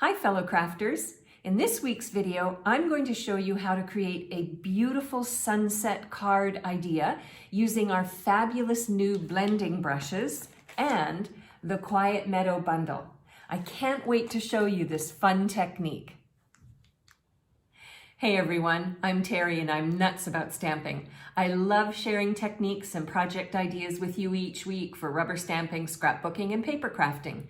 Hi fellow crafters! In this week's video, I'm going to show you how to create a beautiful sunset card idea using our fabulous new blending brushes and the Quiet Meadow bundle. I can't wait to show you this fun technique. Hey everyone, I'm Terry and I'm nuts about stamping. I love sharing techniques and project ideas with you each week for rubber stamping, scrapbooking, and paper crafting.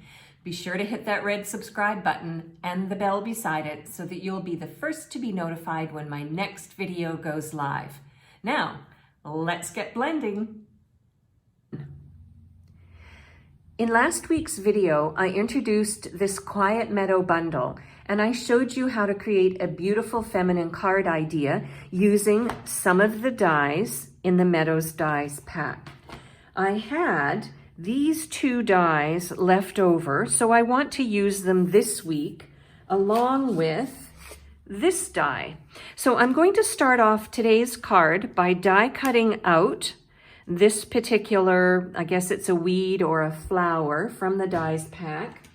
Be sure to hit that red subscribe button and the bell beside it so that you'll be the first to be notified when my next video goes live. Now, let's get blending. In last week's video, I introduced this Quiet Meadow bundle and I showed you how to create a beautiful feminine card idea using some of the dies in the Meadows dies pack. I had these two dies left over, so I want to use them this week along with this die. So I'm going to start off today's card by die cutting out this particular, I guess it's a weed or a flower from the dies pack,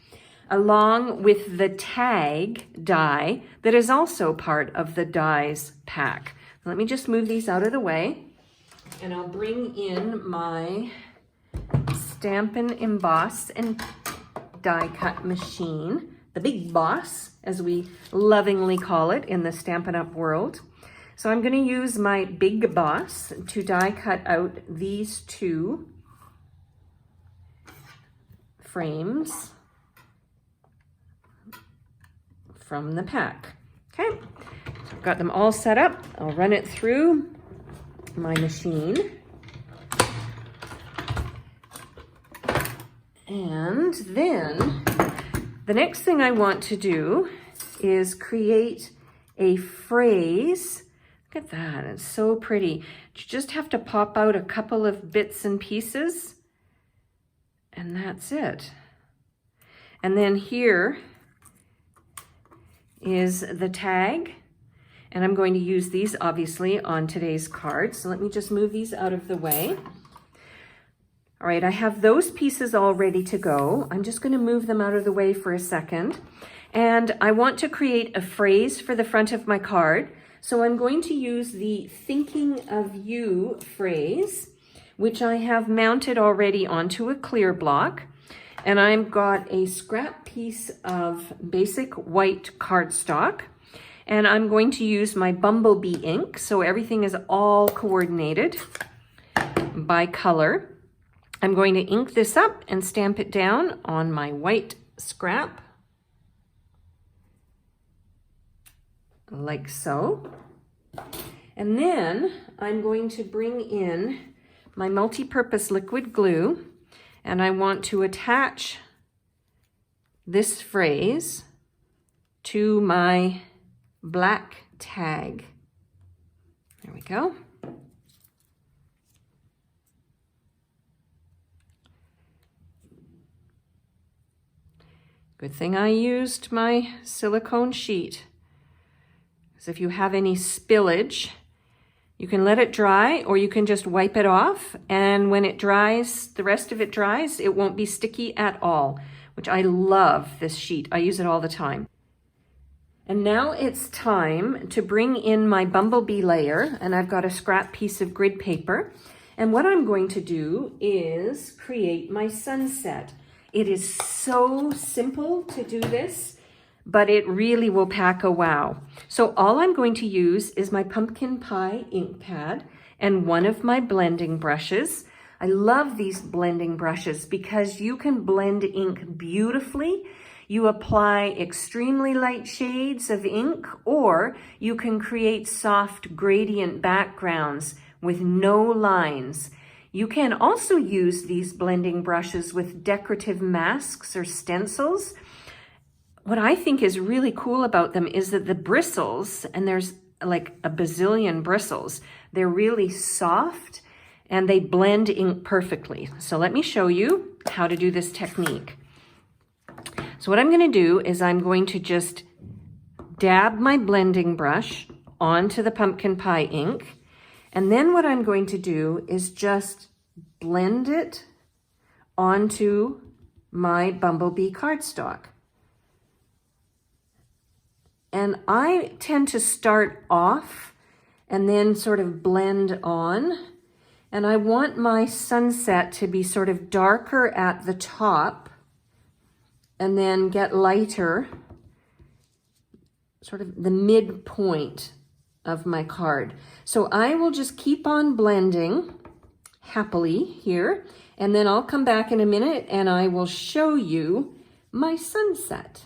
along with the tag die that is also part of the dies pack. Let me just move these out of the way and I'll bring in my Stampin' Emboss and die cut machine, the Big Boss, as we lovingly call it in the Stampin' Up world. So I'm going to use my Big Boss to die cut out these two frames from the pack. Okay, so I've got them all set up. I'll run it through my machine. And then the next thing I want to do is create a phrase. Look at that, it's so pretty. You just have to pop out a couple of bits and pieces and that's it. And then here is the tag. And I'm going to use these obviously on today's card. So let me just move these out of the way. All right, I have those pieces all ready to go. I'm just going to move them out of the way for a second. And I want to create a phrase for the front of my card. So I'm going to use the Thinking of You phrase, which I have mounted already onto a clear block. And I've got a scrap piece of basic white cardstock. And I'm going to use my Bumblebee ink. So everything is all coordinated by color. I'm going to ink this up and stamp it down on my white scrap, like so. And then I'm going to bring in my multi-purpose liquid glue, and I want to attach this phrase to my black tag. There we go. Good thing I used my silicone sheet. Because if you have any spillage, you can let it dry or you can just wipe it off. And when it dries, the rest of it dries, it won't be sticky at all, which I love this sheet. I use it all the time. And now it's time to bring in my Bumblebee layer, and I've got a scrap piece of grid paper. And what I'm going to do is create my sunset. It is so simple to do this, but it really will pack a wow. So all I'm going to use is my pumpkin pie ink pad and one of my blending brushes. I love these blending brushes because you can blend ink beautifully. You apply extremely light shades of ink, or you can create soft gradient backgrounds with no lines. You can also use these blending brushes with decorative masks or stencils. What I think is really cool about them is that the bristles, and there's like a bazillion bristles, they're really soft and they blend ink perfectly. So let me show you how to do this technique. So what I'm going to do is I'm going to just dab my blending brush onto the pumpkin pie ink. And then what I'm going to do is just blend it onto my Bumblebee cardstock. And I tend to start off and then sort of blend on. And I want my sunset to be sort of darker at the top and then get lighter, sort of the midpoint of my card. So I will just keep on blending happily here, and then I'll come back in a minute and I will show you my sunset.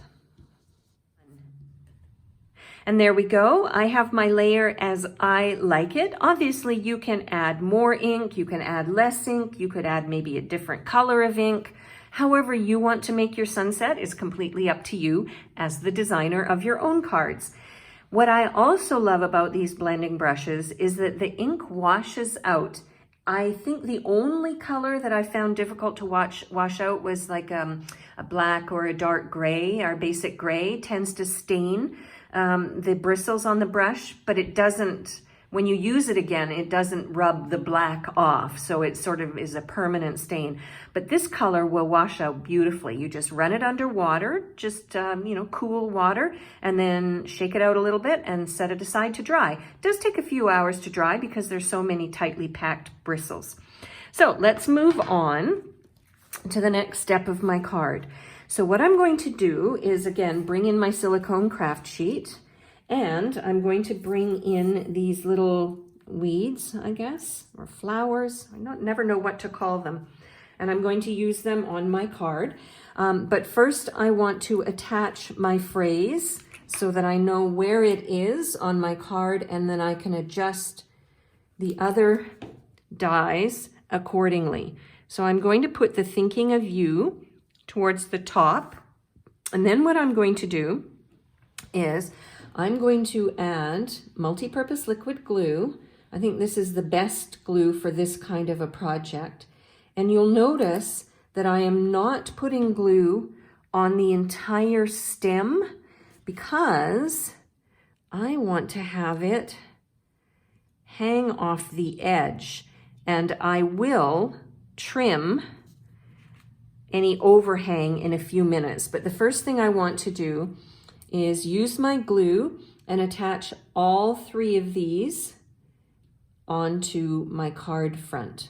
And there we go. I have my layer as I like it. Obviously, you can add more ink, you can add less ink, you could add maybe a different color of ink. However you want to make your sunset is completely up to you as the designer of your own cards. What I also love about these blending brushes is that the ink washes out. I think the only color that I found difficult to wash out was like a black or a dark gray. Our basic gray tends to stain the bristles on the brush, but it doesn't, when you use it again, it doesn't rub the black off. So it sort of is a permanent stain. But this color will wash out beautifully. You just run it under water, just, cool water, and then shake it out a little bit and set it aside to dry. It does take a few hours to dry because there's so many tightly packed bristles. So let's move on to the next step of my card. So what I'm going to do is, again, bring in my silicone craft sheet, and I'm going to bring in these little weeds, I guess, or flowers. I never know what to call them. And I'm going to use them on my card. But first I want to attach my phrase so that I know where it is on my card, and then I can adjust the other dies accordingly. So I'm going to put the thinking of you towards the top. And then what I'm going to do is I'm going to add multi-purpose liquid glue. I think this is the best glue for this kind of a project. And you'll notice that I am not putting glue on the entire stem because I want to have it hang off the edge, and I will trim any overhang in a few minutes. But the first thing I want to do is use my glue and attach all three of these onto my card front.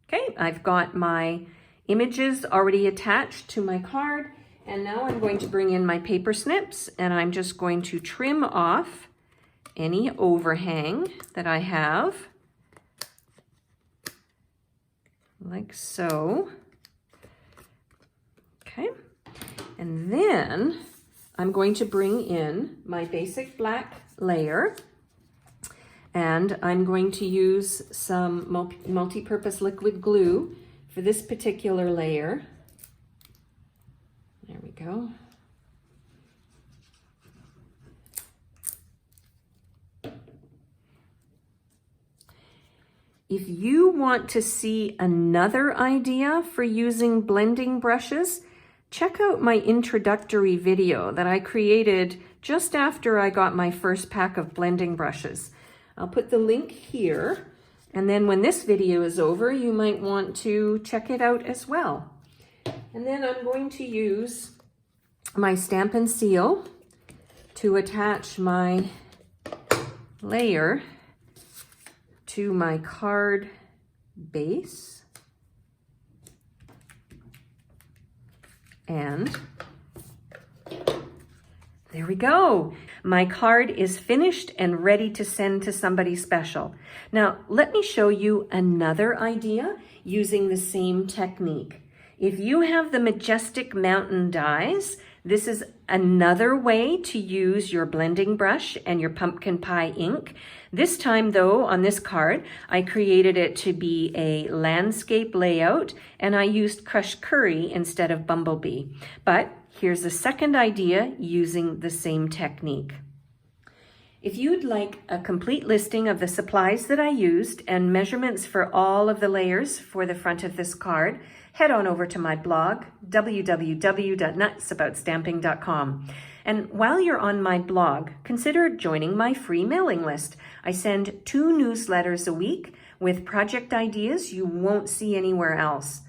Okay, I've got my images already attached to my card, and now I'm going to bring in my paper snips, and I'm just going to trim off any overhang that I have, like so. Okay, and then I'm going to bring in my basic black layer, and I'm going to use some multi-purpose liquid glue for this particular layer. There we go. If you want to see another idea for using blending brushes, check out my introductory video that I created just after I got my first pack of blending brushes. I'll put the link here, and then when this video is over, you might want to check it out as well. And then I'm going to use my Stamp and Seal to attach my layer to my card base. And there we go. My card is finished and ready to send to somebody special. Now, let me show you another idea using the same technique. If you have the Majestic Mountain dies, this is another way to use your blending brush and your pumpkin pie ink. This time though, on this card, I created it to be a landscape layout, and I used crushed curry instead of bumblebee. But here's a second idea using the same technique. If you'd like a complete listing of the supplies that I used and measurements for all of the layers for the front of this card, head on over to my blog, www.nutsaboutsstamping.com. And while you're on my blog, consider joining my free mailing list. I send 2 newsletters a week with project ideas you won't see anywhere else.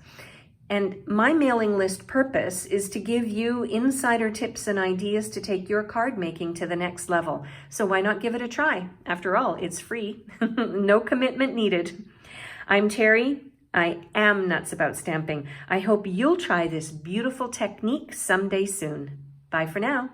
And my mailing list purpose is to give you insider tips and ideas to take your card making to the next level. So why not give it a try? After all, it's free. No commitment needed. I'm Terri. I am nuts about stamping. I hope you'll try this beautiful technique someday soon. Bye for now.